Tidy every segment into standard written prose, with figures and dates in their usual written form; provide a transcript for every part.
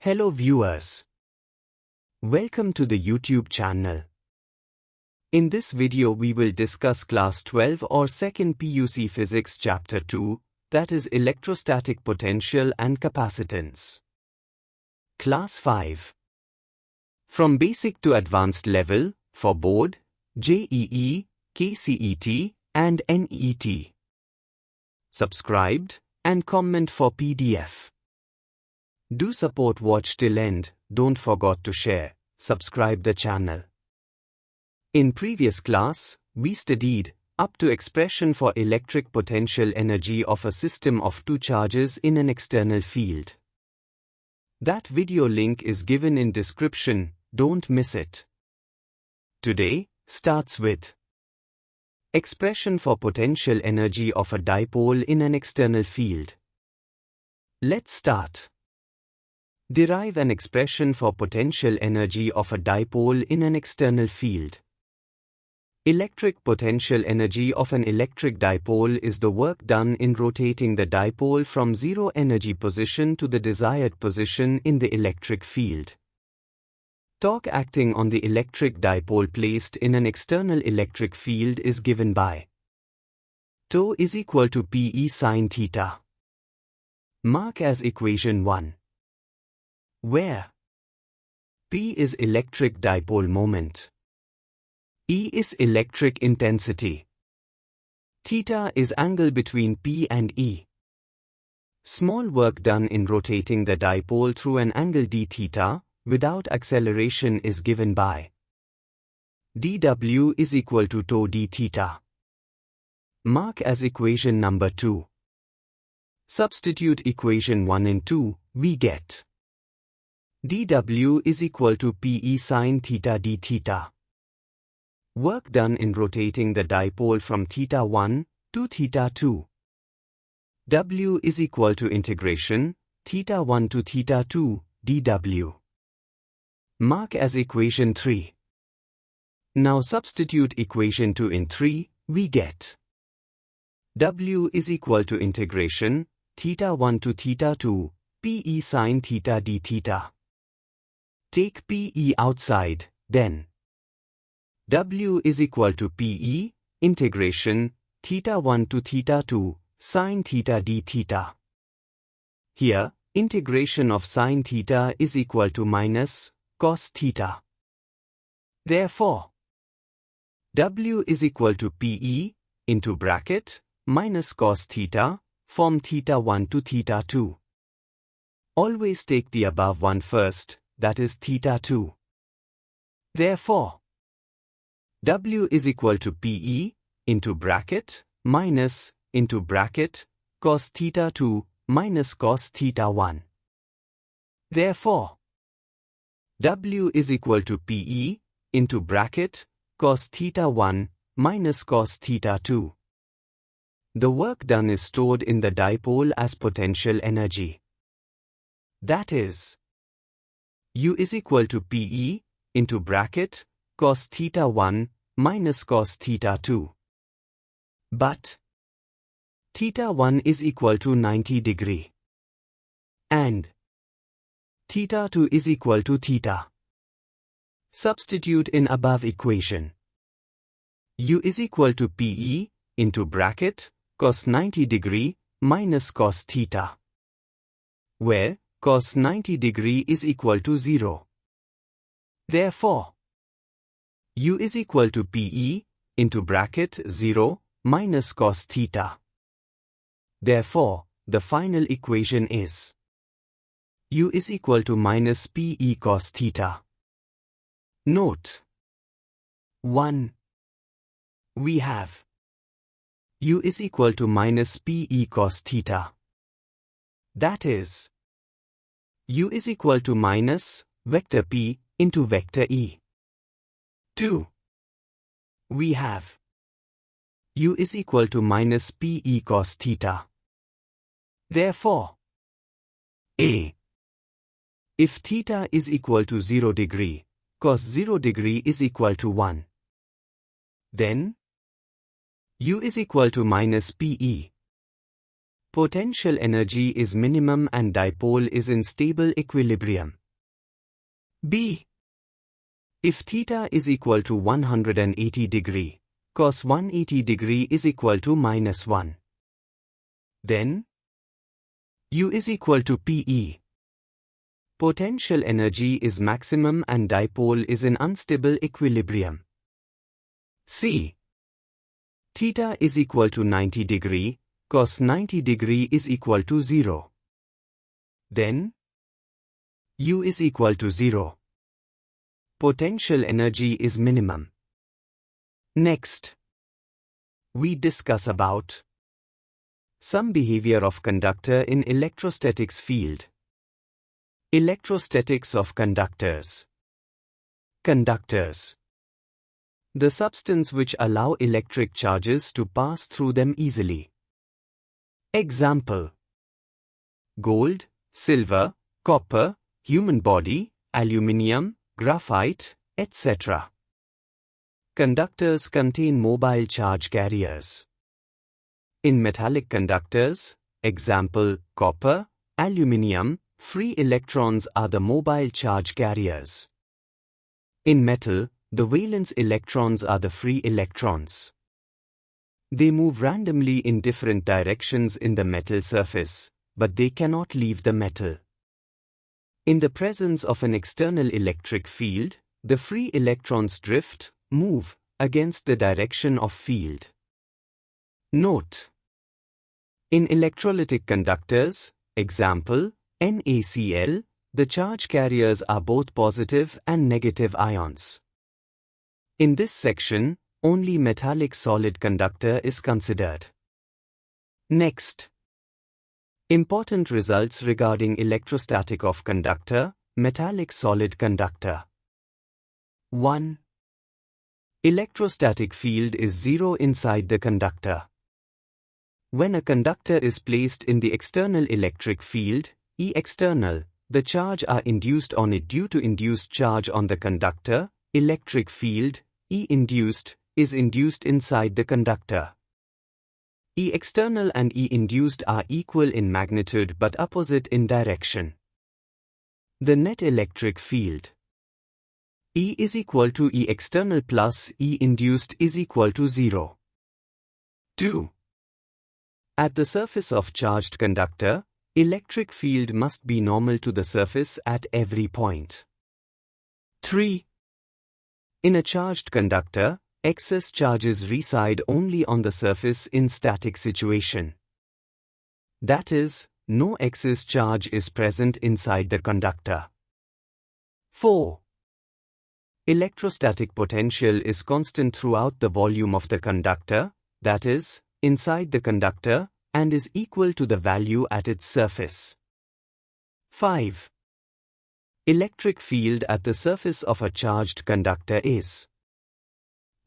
Hello viewers. Welcome to the YouTube channel. In this video we will discuss Class 12 or 2nd PUC Physics Chapter 2, that is Electrostatic Potential and Capacitance. Class 5. From Basic to Advanced Level, for Board, JEE, KCET, and NET. Subscribed, and comment for PDF. Do support watch till end, don't forget to share, subscribe the channel. In previous class, we studied up to expression for electric potential energy of a system of two charges in an external field. That video link is given in description, don't miss it. Today, starts with expression for potential energy of a dipole in an external field. Let's start. Derive an expression for potential energy of a dipole in an external field. Electric potential energy of an electric dipole is the work done in rotating the dipole from zero energy position to the desired position in the electric field. Torque acting on the electric dipole placed in an external electric field is given by τ is equal to Pe sin theta. Mark as equation 1. Where P is electric dipole moment, E is electric intensity, theta is angle between P and E. Small work done in rotating the dipole through an angle d theta without acceleration is given by dW is equal to τ d theta. Mark as equation number 2. Substitute equation 1 and 2, we get dW is equal to Pe sin theta d theta. Work done in rotating the dipole from theta 1 to theta 2. W is equal to integration theta 1 to theta 2 dW. Mark as equation 3. Now substitute equation 2 in 3, we get W is equal to integration theta 1 to theta 2 Pe sin theta d theta. Take Pe outside, then W is equal to Pe, integration, theta 1 to theta 2, sin theta d theta. Here, integration of sin theta is equal to minus cos theta. Therefore, W is equal to Pe, into bracket, minus cos theta, from theta 1 to theta 2. Always take the above one first, that is theta 2. Therefore, W is equal to Pe, into bracket, minus, into bracket, cos theta 2, minus cos theta 1. Therefore, W is equal to Pe, into bracket, cos theta 1, minus cos theta 2. The work done is stored in the dipole as potential energy. That is, U is equal to Pe, into bracket, cos theta 1, minus cos theta 2. But theta 1 is equal to 90 degree. And theta 2 is equal to theta. Substitute in above equation. U is equal to Pe, into bracket, cos 90 degree, minus cos theta. Where cos 90 degree is equal to 0. Therefore, U is equal to Pe, into bracket 0, minus cos theta. Therefore, the final equation is U is equal to minus Pe cos theta. Note 1. We have U is equal to minus Pe cos theta. That is, U is equal to minus vector P into vector E. 2. We have U is equal to minus Pe cos theta. Therefore, A. If theta is equal to 0 degree, cos 0 degree is equal to 1. Then, U is equal to minus Pe. Potential energy is minimum and dipole is in stable equilibrium. B. If theta is equal to 180 degree, cos 180 degree is equal to -1. Then U is equal to PE. Potential energy is maximum and dipole is in unstable equilibrium. C. Theta is equal to 90 degree, cos 90 degree is equal to 0. Then U is equal to 0. Potential energy is minimum. Next, we discuss about some behavior of conductor in electrostatics field. Electrostatics of conductors. Conductors. The substance which allow electric charges to pass through them easily. Example: gold, silver, copper, human body, aluminium, graphite, etc. Conductors contain mobile charge carriers. In metallic conductors, example, copper, aluminium, free electrons are the mobile charge carriers. In metal, the valence electrons are the free electrons. They move randomly in different directions in the metal surface, but they cannot leave the metal. In the presence of an external electric field, the free electrons drift, move, against the direction of field. Note: in electrolytic conductors, example, NaCl, the charge carriers are both positive and negative ions. In this section, only metallic solid conductor is considered. Next, important results regarding electrostatic of conductor, metallic solid conductor. 1. Electrostatic field is zero inside the conductor. When a conductor is placed in the external electric field, E external, the charge are induced on it due to induced charge on the conductor, electric field, E induced, is induced inside the conductor. E external and E induced are equal in magnitude but opposite in direction. The net electric field E is equal to E external plus E induced is equal to 0. 2. At the surface of charged conductor, electric field must be normal to the surface at every point. 3. In a charged conductor, excess charges reside only on the surface in static situation. That is, no excess charge is present inside the conductor. 4. Electrostatic potential is constant throughout the volume of the conductor, that is, inside the conductor, and is equal to the value at its surface. 5. Electric field at the surface of a charged conductor is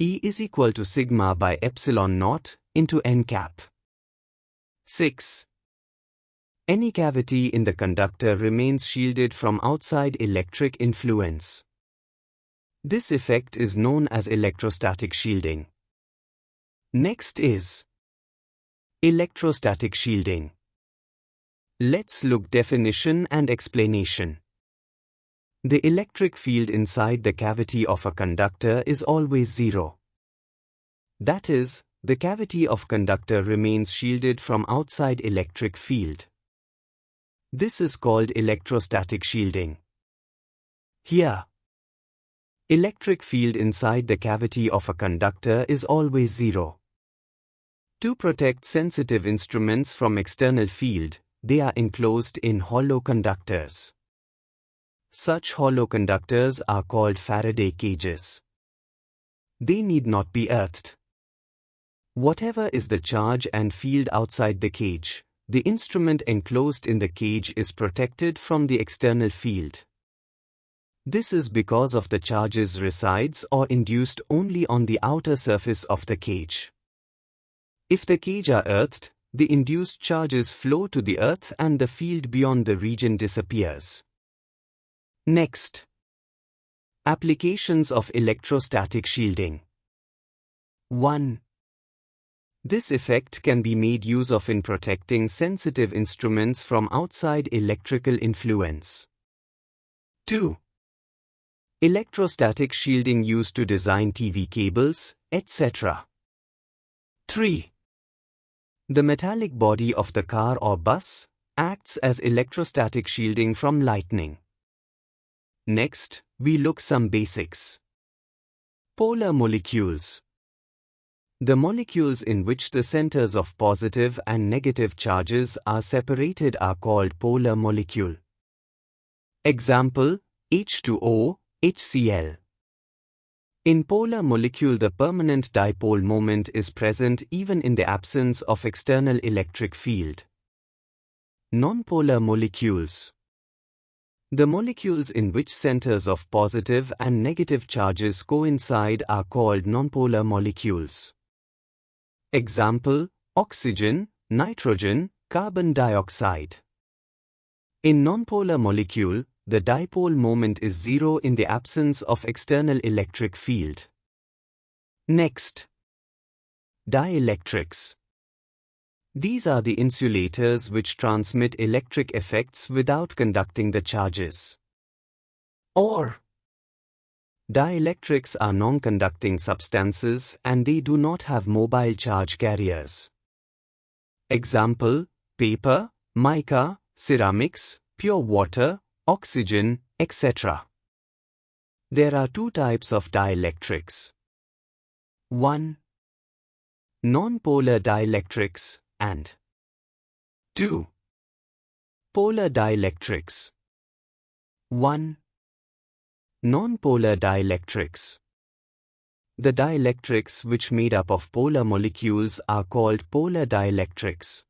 E is equal to sigma by epsilon naught into n cap. 6. Any cavity in the conductor remains shielded from outside electric influence. This effect is known as electrostatic shielding. Next is electrostatic shielding. Let's look definition and explanation. The electric field inside the cavity of a conductor is always zero. That is, the cavity of conductor remains shielded from outside electric field. This is called electrostatic shielding. Here, electric field inside the cavity of a conductor is always zero. To protect sensitive instruments from external field, they are enclosed in hollow conductors. Such hollow conductors are called Faraday cages. They need not be earthed. Whatever is the charge and field outside the cage, the instrument enclosed in the cage is protected from the external field. This is because of the charges resides or induced only on the outer surface of the cage. If the cage are earthed, the induced charges flow to the earth and the field beyond the region disappears. Next, applications of electrostatic shielding. 1. This effect can be made use of in protecting sensitive instruments from outside electrical influence. 2. Electrostatic shielding used to design TV cables, etc. 3. The metallic body of the car or bus acts as electrostatic shielding from lightning. Next, we look some basics. Polar molecules. The molecules in which the centers of positive and negative charges are separated are called polar molecule. Example, H2O, HCl. In polar molecule, the permanent dipole moment is present even in the absence of external electric field. Nonpolar molecules. The molecules in which centers of positive and negative charges coincide are called nonpolar molecules. Example, oxygen, nitrogen, carbon dioxide. In nonpolar molecule, the dipole moment is zero in the absence of external electric field. Next, dielectrics. These are the insulators which transmit electric effects without conducting the charges. Or, dielectrics are non-conducting substances and they do not have mobile charge carriers. Example, paper, mica, ceramics, pure water, oxygen, etc. There are two types of dielectrics. 1. Non-polar dielectrics and 2. Polar dielectrics. 1. Non-polar dielectrics. The dielectrics which made up of polar molecules are called polar dielectrics.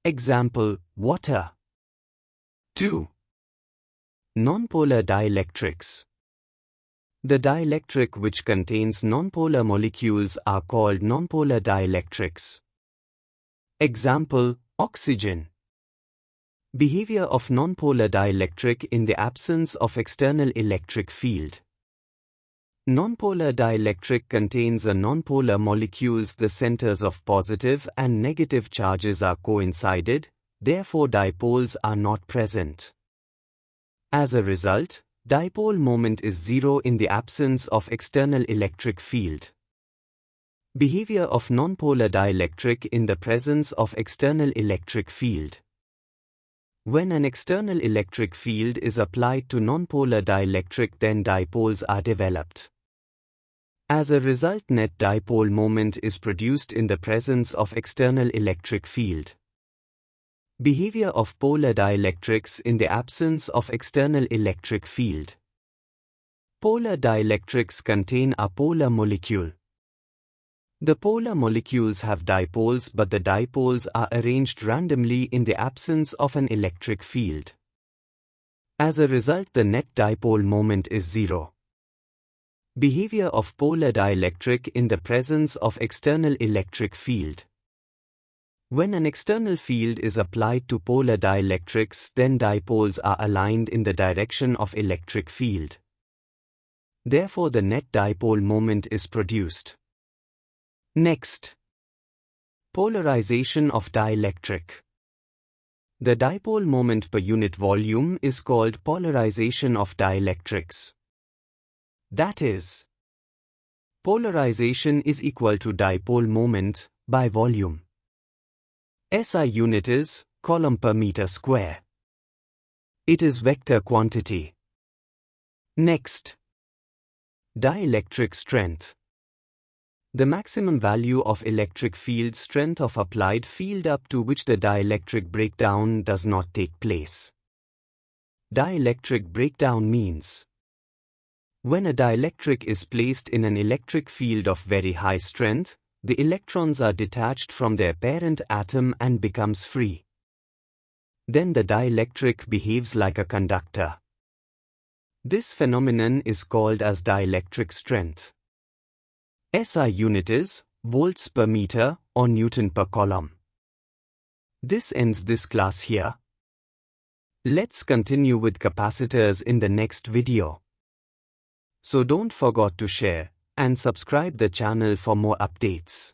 Example, water. 2. Nonpolar dielectrics. The dielectric which contains nonpolar molecules are called nonpolar dielectrics. Example, oxygen. Behavior of nonpolar dielectric in the absence of external electric field. Nonpolar dielectric contains a nonpolar molecules. The centers of positive and negative charges are coincided, therefore dipoles are not present. As a result, dipole moment is zero in the absence of external electric field. Behavior of nonpolar dielectric in the presence of external electric field. When an external electric field is applied to nonpolar dielectric, then dipoles are developed. As a result, net dipole moment is produced in the presence of external electric field. Behavior of polar dielectrics in the absence of external electric field. Polar dielectrics contain a polar molecule. The polar molecules have dipoles, but the dipoles are arranged randomly in the absence of an electric field. As a result, the net dipole moment is zero. Behavior of polar dielectric in the presence of external electric field. When an external field is applied to polar dielectrics, then dipoles are aligned in the direction of electric field. Therefore, the net dipole moment is produced. Next, polarization of dielectric. The dipole moment per unit volume is called polarization of dielectrics. That is, polarization is equal to dipole moment by volume. SI unit is coulomb per meter square. It is vector quantity. Next, dielectric strength. The maximum value of electric field strength of applied field up to which the dielectric breakdown does not take place. Dielectric breakdown means when a dielectric is placed in an electric field of very high strength, the electrons are detached from their parent atom and becomes free. Then the dielectric behaves like a conductor. This phenomenon is called as dielectric strength. SI unit is volts per meter or Newton per coulomb. This ends this class here. Let's continue with capacitors in the next video. So don't forget to share and subscribe the channel for more updates.